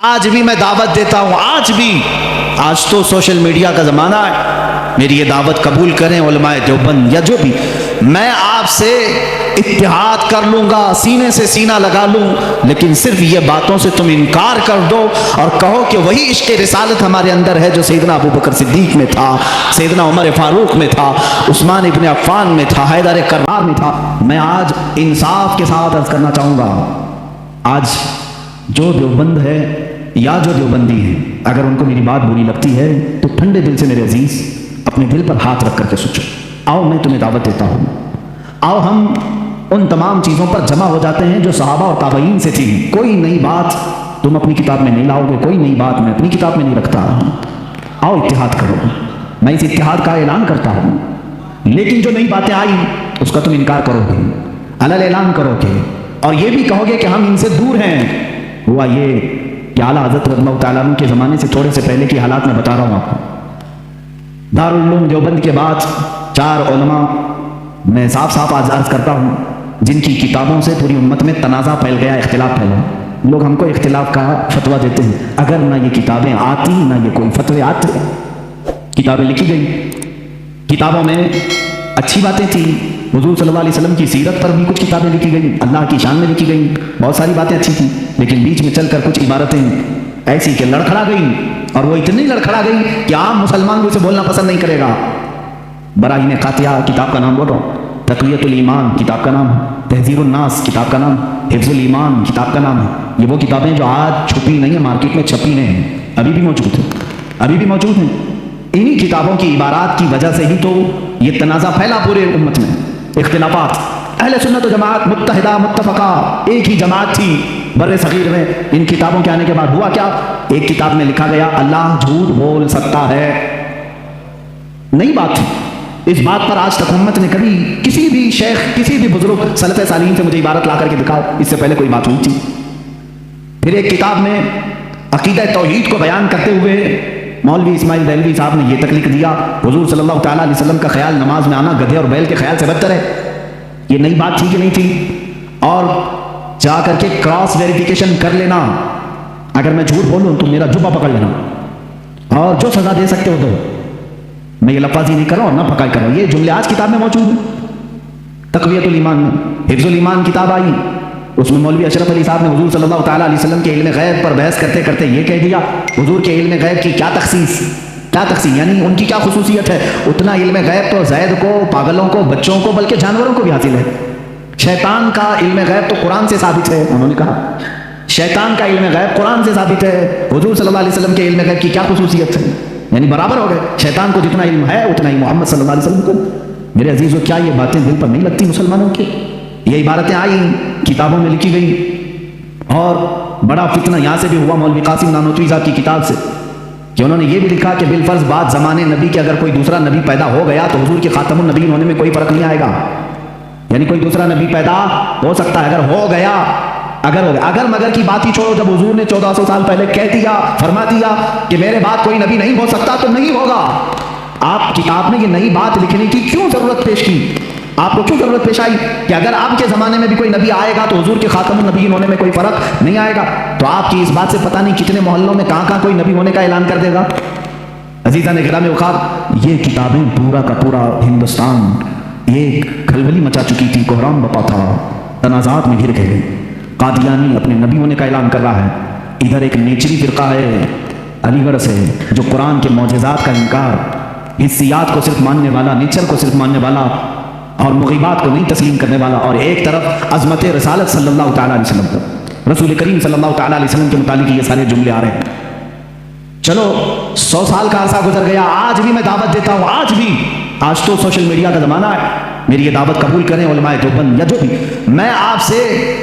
आज भी मैं दावत देता हूँ, आज तो सोशल मीडिया का ज़माना है, मेरी ये दावत कबूल करें उलमाए देवबंद या जो भी, मैं आपसे इत्तिहाद कर लूँगा, सीने से सीना लगा लूँ, लेकिन सिर्फ ये बातों से तुम इनकार कर दो और कहो कि वही इश्क़ रिसालत हमारे अंदर है जो सैयदना अबू बकर सिद्दीक में था, सैयदना उमर फारूक में था, उस्मान इब्न अफ़्फ़ान में था, हैदर कर्रार में था। मैं आज इंसाफ के साथ अर्ज़ करना चाहूँगा, आज जो देवबंद है या जो देवबंदी है, अगर उनको मेरी बात बुरी लगती है तो ठंडे दिल से मेरे अजीज़ अपने दिल पर हाथ रख करके सोचो। आओ मैं तुम्हें दावत देता हूँ, आओ हम उन तमाम चीज़ों पर जमा हो जाते हैं जो सहाबा और ताबईन से थी। कोई नई बात तुम अपनी किताब में नहीं लाओगे, कोई नई बात मैं अपनी किताब में नहीं रखता। आओ इत्तिहाद करो, मैं इस इत्तिहाद का ऐलान करता हूँ, लेकिन जो नई बातें आई उसका तुम इनकार करोगे, अलग ऐलान करोगे और ये भी कहोगे कि हम इनसे दूर हैं। हुआ ये कि आला हज़रत रज़ियल्लाहु तआला अन्हु के ज़माने से थोड़े से पहले की हालात में बता रहा हूँ आपको। दारुल उलूम देवबंद के बाद 4 उलमा मैं साफ आज अर्ज़ करता हूँ जिनकी किताबों से पूरी उम्मत में तनाज़ा फैल गया, इख्तिलाफ फैला। लोग हमको इख्तिलाफ का फतवा देते हैं, अगर ना ये किताबें आती ना ये कोई फतवे आते। किताबें लिखी गई, किताबों में अच्छी बातें थी, हुज़ूर सल्लल्लाहु अलैहि वसल्लम की सीरत पर भी कुछ किताबें लिखी गई, अल्लाह की शान में लिखी गई, बहुत सारी बातें अच्छी थी, लेकिन बीच में चलकर कुछ इबारतें ऐसी कि लड़खड़ा गई, और वो इतनी लड़खड़ा गई कि आम मुसलमान भी उसे बोलना पसंद नहीं करेगा। बराहीन क़ातिया किताब का नाम बोल रहा हूँ, तक़वियतुल ईमान किताब का नाम है, तहज़ीरुन नास किताब का नाम, हिफ़्ज़ुल ईमान किताब का नाम है। ये वो किताबें जो आज छुपी नहीं है, मार्केट में छपी नहीं है, अभी भी मौजूद है, अभी भी मौजूद हैं। इन्हीं किताबों की इबारात की वजह से ही तो ये तनाज़ा फैला पूरे उम्मत में, इख्तिलाफात। अहले सुन्नत व जमात मुत्तहिदा मुत्तफ़क़ा, एक ही जमात थी बर्रे सग़ीर में। इन किताबों के आने के बाद हुआ क्या, एक किताब में लिखा गया अल्लाह झूठ बोल सकता है, नई बात थी। इस बात पर आज तक उम्मत ने कभी किसी भी शेख, किसी भी बुजुर्ग सलफ़े सालीन से मुझे इबारत ला करके दिखाओ, इससे पहले कोई बात हुई थी। फिर एक किताब में अक़ीदा तौहीद को बयान करते हुए मौलवी इस्माइल देलवी साहब ने यह तक लिख दिया, हुज़ूर सल्लल्लाहु तआला अलैहि वसल्लम का ख्याल नमाज में आना गधे और बैल के ख्याल से बदतर है। ये नई बात थी कि नहीं थी? और जा करके क्रॉस वेरिफिकेशन कर लेना, अगर मैं झूठ बोलूं तो मेरा जुब्बा पकड़ लेना, और जो सजा दे सकते हो दो। मैं ये लफ्ज़ी नहीं कर रहा हूं, ना पकाई कर रहा हूं, ये जुमले आज किताब में मौजूद है। तक़वियतुल ईमान में हिफ़्ज़ुल ईमान किताब आई, उसमें मौलवी अशरफ अली साहब ने हुज़ूर सल्लल्लाहु तआला अलैहि वसल्लम के इल्म गैब पर बहस करते करते ये कह दिया, हुज़ूर के इल्म गैब की क्या तख़सीस, यानी उनकी क्या खुसूसियत है। उतना इल्म गैब तो ज़ैद को, पागलों को, बच्चों को, बल्कि जानवरों को भी हासिल है। शैतान का इल्म गैब तो कुरान से साबित है, उन्होंने कहा शैतान का इल्म गैब कुरान से साबित है। हुज़ूर सल्लल्लाहु अलैहि वसल्लम के इल्म गैब की क्या खुसूसियत है, यानी बराबर हो गए। शैतान को जितना इल्म है उतना ही मोहम्मद सल्लल्लाहु अलैहि वसल्लम को। मेरे अजीज़ों, क्या ये बातें दिल पर नहीं लगती मुसलमानों के? ये इबारतें आई, किताबों में लिखी गई, और बड़ा फितना यहाँ से भी हुआ मौलवी कासिम नानोतवी साहब की किताब से, कि उन्होंने ये भी लिखा कि बिलफर्ज बाद ज़माने नबी के अगर कोई दूसरा नबी पैदा हो गया तो हुजूर के खातमुन नबीय्यीन होने में कोई फ़र्क नहीं आएगा। यानी कोई दूसरा नबी पैदा हो सकता है, अगर हो गया, अगर मगर की बात ही छोड़ो, जब हुजूर ने 1400 साल पहले कह दिया, फरमा दिया कि मेरे बाद कोई नबी नहीं हो सकता, तो नहीं होगा। आप किताब में ये नई बात लिखने की क्यों ज़रूरत पेश की? आपको क्यों जरूरत पेश आई कि अगर आपके ज़माने में भी कोई नबी आएगा तो हुजूर के खातमुन नबीय्यीन होने में कोई फ़र्क नहीं आएगा? तो आपकी इस बात से पता नहीं कितने मोहल्लों में कहाँ कोई नबी होने का ऐलान कर देगा। अज़ीज़ान गिरामी वक़ार, ये किताबें पूरा का पूरा हिंदुस्तान एक खलबली मचा चुकी थी, कोहराम बपा था, तनाज़ात में घिर गए। कादियानी अपने नबी होने का ऐलान कर रहा है, इधर एक नेचरी फ़िरका है अलीगढ़ से जो कुरान के मौजज़ात का इनकार, हिस्सियात को सिर्फ मानने वाला, नेचर को सिर्फ मानने वाला और मुग़ीबात को नहीं तस्लीम करने वाला, और एक तरफ अज़मत रसालत सल्लल्लाहु तआला अलैहि वसल्लम पर, रसूल करीम सल्लल्लाहु तआला अलैहि वसल्लम के मुतालिक ये सारे जुमले आ रहे हैं। चलो 100 साल का अरसा गुजर गया, आज भी मैं दावत देता हूँ, आज तो सोशल मीडिया का ज़माना है, मेरी ये दावत कबूल करें उलमाए देवबंद या जो भी, मैं आपसे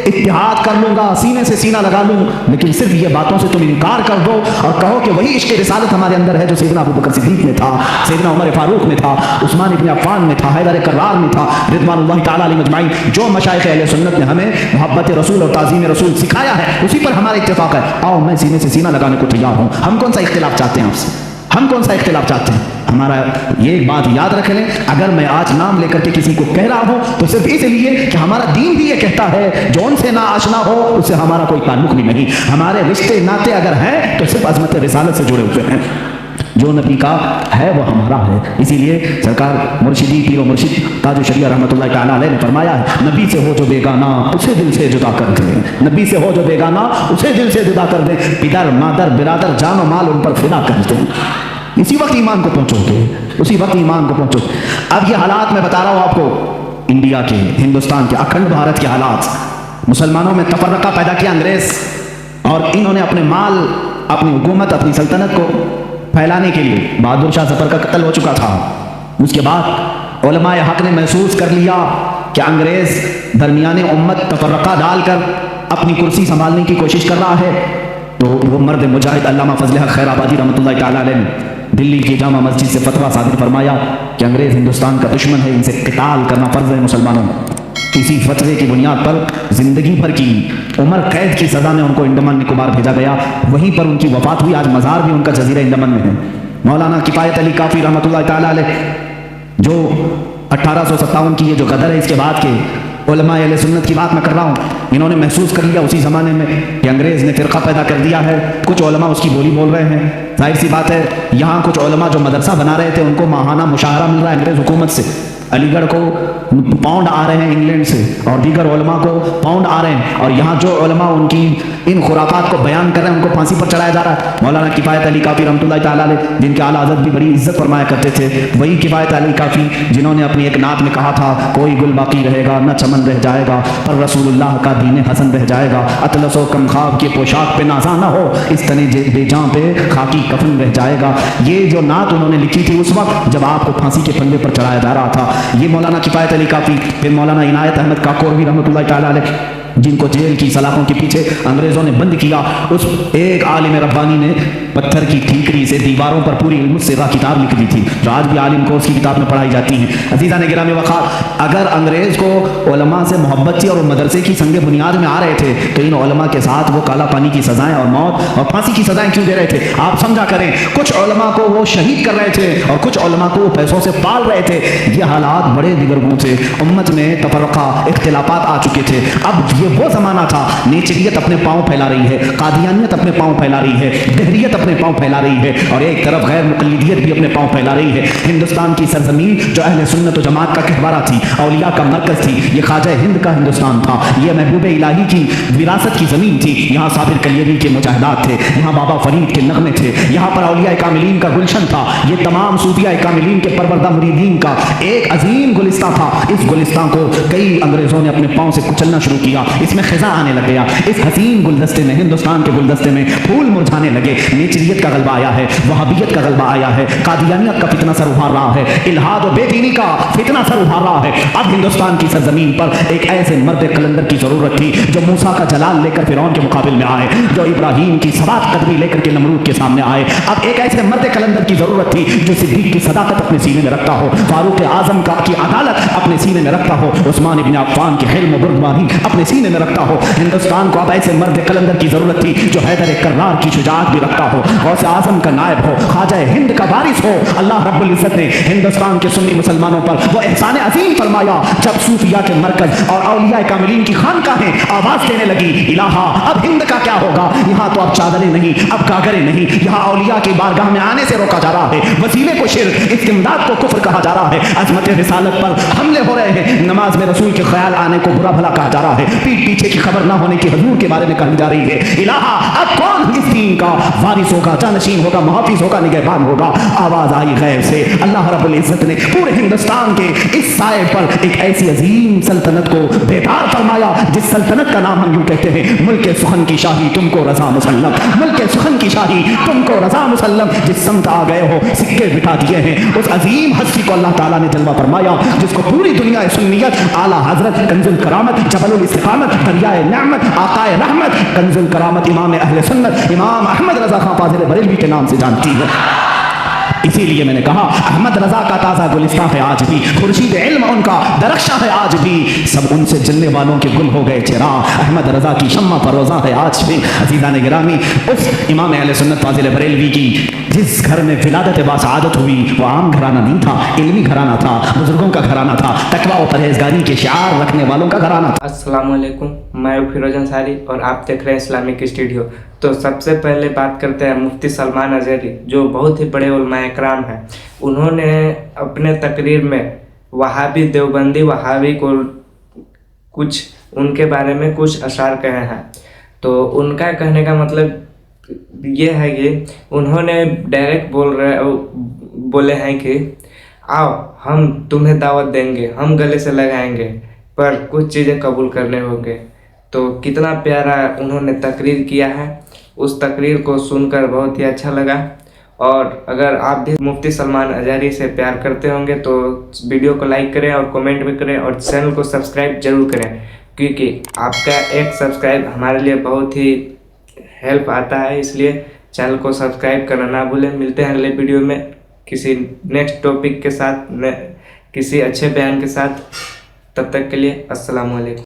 इत्तिहाद कर लूँगा, सीने से सीना लगा लूँ, लेकिन सिर्फ ये बातों से तुम इनकार कर दो और कहो कि वही इश्क़ रिसालत हमारे अंदर है जो सैयदना अबू बकर सिद्दीक में था, सैयदना उमर फारूक में था, उस्मान इब्न अफ़्फ़ान में था, हैदर कर्रार में था, रिज़वानुल्लाहि तआला अलैहिम अजमाइन। जो मशाइख़ अहले सुन्नत ने हमें मोहब्बत रसूल और ताज़ीम रसूल सिखाया है, उसी पर हमारा इत्तिफ़ाक़ है। आओ मैं सीने से सीना लगाने को तैयार हूँ। हम कौन सा इख्तिलाफ चाहते हैं आपसे? हम कौन सा इख्तिलाफ चाहते हैं? हमारा ये एक बात याद रख लें, अगर मैं आज नाम लेकर के किसी को कह रहा हूं तो सिर्फ इसलिए कि हमारा दीन भी ये कहता है जौन से ना आशना हो उससे हमारा कोई ताल्लुक भी नहीं। हमारे रिश्ते नाते अगर हैं तो सिर्फ अजमत रिसालत से जुड़े हुए हैं। जो नबी का है वो हमारा है। इसीलिए सरकार मुर्शिदी पीर व मुर्शिद ताज शरिया रहमतुल्लाह तआला अलैह ने फरमाया है, नबी से हो जो बेगाना उसे दिल से जुदा कर दे। नबी से हो जो बेगाना उसे दिल से जुदा कर दे। पितर मादर बिरादर जान और माल उन पर फिदा कर दे। इसी वक्त ईमान को पहुंचोगे, उसी वक्त ईमान को पहुंचो। अब ये हालात मैं बता रहा हूं आपको, इंडिया के, हिंदुस्तान के, अखंड भारत के हालात। मुसलमानों में तफर्रका पैदा किया अंग्रेज, और इन्होंने अपने माल, अपनी हुकूमत, अपनी सल्तनत को फैलाने के लिए, बहादुर शाह जफर का कत्ल हो चुका था। उसके बाद उलमाए हक ने महसूस कर लिया कि अंग्रेज दरमियाने उम्मत तफर्रका डालकर अपनी कुर्सी संभालने की कोशिश कर रहा है। तो वो मर्द मुजाहिद अल्लामा फजल हक खैराबादी रहमतुल्लाह तआला अलैह ने दिल्ली की जामा मस्जिद से फतवा सादिर फरमाया कि अंग्रेज हिंदुस्तान का दुश्मन है, इनसे क़िताल करना फर्ज है मुसलमानों। इसी फतवे की बुनियाद पर जिंदगी भर की उम्र कैद की सजा में उनको अंडमान निकोबार भेजा गया। वहीं पर उनकी वफात हुई। आज मज़ार भी उनका जजीरा अंडमान में है। मौलाना किफ़ायत अली काफ़ी रहमतुल्लाह तआला अलैह, जो 1857 की ये जो गदर है, इसके बाद के उलमा अहले सुन्नत की बात मैं कर रहा हूँ, इन्होंने महसूस कर लिया उसी ज़माने में कि अंग्रेज़ ने फ़िरका पैदा कर दिया है। कुछ उलमा उसकी बोली बोल रहे हैं। जाहिर सी बात है, यहाँ कुछ उलमा जो मदरसा बना रहे थे उनको माहाना मुशाहरा मिल रहा है अंग्रेज़ हुकूमत से। अलीगढ़ को पाउंड आ रहे हैं इंग्लैंड से, और दीगर उलमा को पाउंड आ रहे हैं, और यहाँ जो उलमा उनकी इन खुराफात को बयान कर रहे हैं उनको फांसी पर चढ़ाया जा रहा है। मौलाना किफ़ायत अली काफ़ी रहमतुल्लाह तआला अलैह, जिनके आला हज़रत भी बड़ी इज्जत फरमाया करते थे, वही किफ़ायत अली काफ़ी जिन्होंने अपनी एक नात में कहा था, कोई गुल बाकी रहेगा न चमन रह जाएगा, पर रसूलुल्लाह का दीन हसन रह जाएगा। अतलसो कम ख्वाब के पोशाक पे नाजा न हो, इस तने बेजां पे खाकी कफन रह जाएगा। ये जो नात उन्होंने लिखी थी उस वक्त जब आपको फांसी के फंदे पर चढ़ाया जा रहा था। ये मौलाना किफ़ायत अली काफ़ी, फिर मौलाना इनायत अहमद काकोरवी रहमतुल्लाह तआला अलैह, जिनको जेल की सलाखों के पीछे अंग्रेज़ों ने बंद किया। उस एक आलिम रब्बानी ने पत्थर की ठीकरी से दीवारों पर पूरी इल्म सिर्रा किताब लिख दी थी, जो आज भी आलिम कोर्स की किताब में पढ़ाई जाती हैं। अज़ीज़ान गिरामी वक़ार, अगर अंग्रेज़ को उलमा से मोहब्बत थी और वो मदरसे की संगे बुनियाद में आ रहे थे, तो इन उलमा के साथ वो काला पानी की सज़ाएँ और मौत और फांसी की सज़ाएँ क्यों दे रहे थे? आप समझा करें। कुछ उलमा को वो शहीद कर रहे थे और कुछ उलमा को वो पैसों से पाल रहे थे। ये हालात बड़े दिगरगों थे। उम्मत में तफर्रका, इख्तिलाफात आ चुके थे। अब ये वो ज़माना था, नेचरियत अपने पाँव फैला रही है, कादियानियत अपने पाँव फैला रही है, दहरियत अपने पाँव फैला रही है, और एक तरफ गैर मुक़ल्लिदियत भी अपने पाँव फैला रही है। हिंदुस्तान की सरजमीन जो अहले सुन्नत व जमात का कहवारा थी, औलिया का मरकज़ थी, ये ख्वाजा हिंद का हिंदुस्तान था, ये महबूब इलाही की विरासत की ज़मीन थी। यहाँ साबिर कलियरी के मुजाहिदात थे, यहाँ बाबा फरीद के नगमे थे, यहाँ पर औलिया कामिलीन का गुलशन था। ये तमाम सूफिया कामिलीन के परवरदा मुरीदीन का एक अजीम गुलिस्तां था। इस गुलिस्तां को कई अंग्रेज़ों ने अपने पाँव से कुचलना शुरू किया, इसमें खिज़ा आने लग गया। इस हसीन गुलदस्ते में, हिंदुस्तान के गुलदस्ते में फूल मुरझाने लगे। नेचरियत का गलबा आया है, वहाबियत का गलबा आया है, कादियानियत का फितना सर उभार रहा है, इल्हाद और बेदीनी का फितना सर उभार रहा है। अब हिंदुस्तान की सरजमीन पर एक ऐसे मर्द कलंदर की जरूरत थी जो मूसा का जलाल लेकर फिरौन के मुकाबिल में आए, जो इब्राहीम की सबात कदमी लेकर के नमरूद के सामने आए। अब एक ऐसे मर्द कलंदर की जरूरत थी जो सिद्दीक की सदाकत अपने सीने में रखता हो, फारूक आजम का की अदालत अपने सीने में रखता हो, उस्मान इब्न अफ़्फ़ान की हिल्म बुर्दबानी अपने सीने में रखता हो। हिंदुस्तान को अब ऐसे मर्द कलंदर की जरूरत थी जो हैदर कर्रार की शुजाअत भी रखता हो, गौसे आजम का नायब हो, ख्वाजा हिंद का वारिस हो। अल्लाह रब्बुल इज्जत ने हिंदुस्तान के सुन्नी मुसलमानों पर वो एहसान अजीम फरमाया जब सूफिया के मरकज और औलिया कामिलीन की खानकाहें आवाज देने लगी, इलाहा अब हिंद का क्या होगा? यहाँ तो अब चादरें नहीं, अब कागरें नहीं, यहाँ औलिया की बारगाह में आने से रोका जा रहा है, वसीले को शिर्क, इस्तिमदाद को कुफ्र कहा जा रहा है, अजमत रिसालत पर हमले हो रहे हैं, नमाज में रसूल के ख्याल आने को बुरा भला कहा जा रहा है, पीठ पीछे की खबर ना होने की हजूर के बारे में कही जा रही है। इलाहा अब कौन इस दीन का वारिस होगा, जानशीन होगा, मुहाफिज होगा, निगहबान होगा? आवाज आई गैब से। अल्लाह रब्बुल इज्जत ने पूरे हिंदुस्तान के इस साए पर एक ऐसी अजीम सल्तनत को बेदार फरमाया जिस सल्तनत का नाम हम यूं कहते हैं, मुल्क सुखन की शाही तुमको रजा मुसल्लम, मुल्क सुखन की शाही तुमको रजा मुसल्लम। जिस समत आ गए हो सिक्के बिठा दिए हैं, उस अजीम हस्ती को अल्लाह ताला ने जलवा फरमाया जिसको पूरी दुनिया सुन्नियत, आला हजरत, कंजुल करामत, जबलुल इस्तिकामत, दरियाए नेमत, आकाए रहमत, कंजुल करामत, इमाम अहले सुन्नत, इमाम अहमद रजा खां फाजिल बरेलवी के नाम से जानती है। इसीलिए मैंने कहा अहमद रजा का ताज़ा गुलिस्तां है आज भी, खुर्शीद इल्म उनका दरख्शां है आज भी, सब उनसे जलने वालों के गुल हो गए चिराग, अहमद रजा की शम्मा फरोज़ा है आज भी। अज़ीज़ान गिरामी, उस इमाम अहले सुन्नत फाज़िल बरेलवी की जिस घर में विलादत बासआदत हुई वो आम घराना नहीं था, इल्मी घराना था, बुजुर्गों का घराना था, तकवा और परहेजगारी के शिआर रखने वालों का घराना था। अस्सलाम वालेकुम, मैं फिरोज अंसारी और आप देख रहे हैं इस्लामिक स्टूडियो। तो सबसे पहले बात करते हैं मुफ्ती सलमान अज़हरी, जो बहुत ही बड़े उलमाए कराम हैं। उन्होंने अपने तकरीर में वहाबी देवबंदी वहाबी को कुछ उनके बारे में कुछ अशार कहे हैं। तो उनका कहने का मतलब ये है कि उन्होंने डायरेक्ट बोले हैं कि आओ हम तुम्हें दावत देंगे, हम गले से लगाएंगे, पर कुछ चीज़ें कबूल करने होंगे। तो कितना प्यारा उन्होंने तकरीर किया है, उस तकरीर को सुनकर बहुत ही अच्छा लगा। और अगर आप भी मुफ्ती सलमान अज़हरी से प्यार करते होंगे तो वीडियो को लाइक करें और कमेंट भी करें और चैनल को सब्सक्राइब जरूर करें, क्योंकि आपका एक सब्सक्राइब हमारे लिए बहुत ही हेल्प आता है। इसलिए चैनल को सब्सक्राइब करना ना भूलें। मिलते हैं अगले वीडियो में किसी नेक्स्ट टॉपिक के साथ, किसी अच्छे बयान के साथ। तब तक के लिए अस्सलाम वालेकुम।